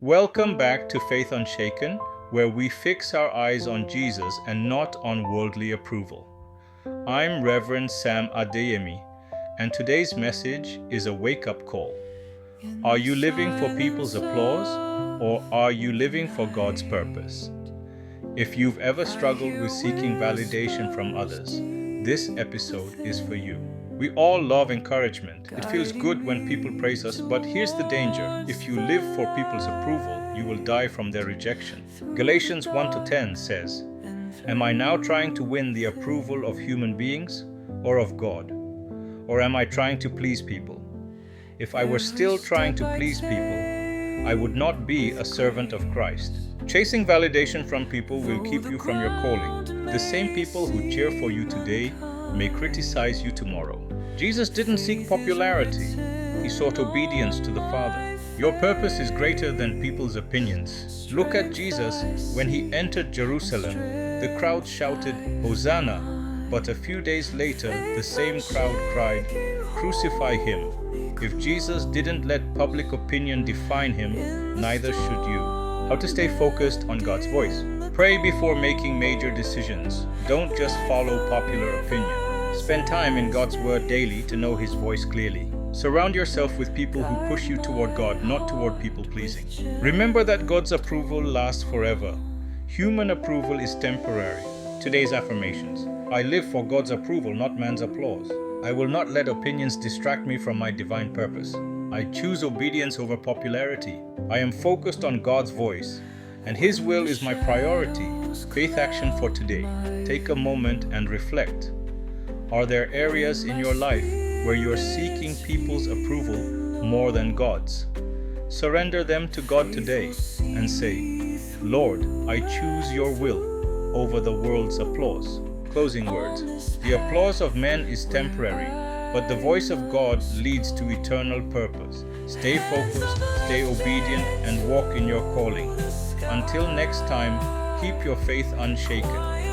Welcome back to Faith Unshaken, where we fix our eyes on Jesus and not on worldly approval. I'm Reverend Sam Adeyemi, and today's message is a wake-up call. Are you living for people's applause, or are you living for God's purpose? If you've ever struggled with seeking validation from others, this episode is for you. We all love encouragement. It feels good when people praise us, but here's the danger. If you live for people's approval, you will die from their rejection. Galatians 1-10 says, "Am I now trying to win the approval of human beings or of God? Or am I trying to please people? If I were still trying to please people, I would not be a servant of Christ." Chasing validation from people will keep you from your calling. The same people who cheer for you today may criticize you tomorrow. Jesus didn't seek popularity. He sought obedience to the Father. Your purpose is greater than people's opinions. Look at Jesus. When he entered Jerusalem, the crowd shouted, "Hosanna!" But a few days later, the same crowd cried, "Crucify him." If Jesus didn't let public opinion define him, neither should you. How to stay focused on God's voice. Pray before making major decisions. Don't just follow popular opinion. Spend time in God's Word daily to know His voice clearly. Surround yourself with people who push you toward God, not toward people-pleasing. Remember that God's approval lasts forever. Human approval is temporary. Today's affirmations. I live for God's approval, not man's applause. I will not let opinions distract me from my divine purpose. I choose obedience over popularity. I am focused on God's voice, and His will is my priority. Faith action for today. Take a moment and reflect. Are there areas in your life where you are seeking people's approval more than God's? Surrender them to God today and say, "Lord, I choose your will over the world's applause." Closing words. The applause of men is temporary, but the voice of God leads to eternal purpose. Stay focused, stay obedient, and walk in your calling. Until next time, keep your faith unshaken.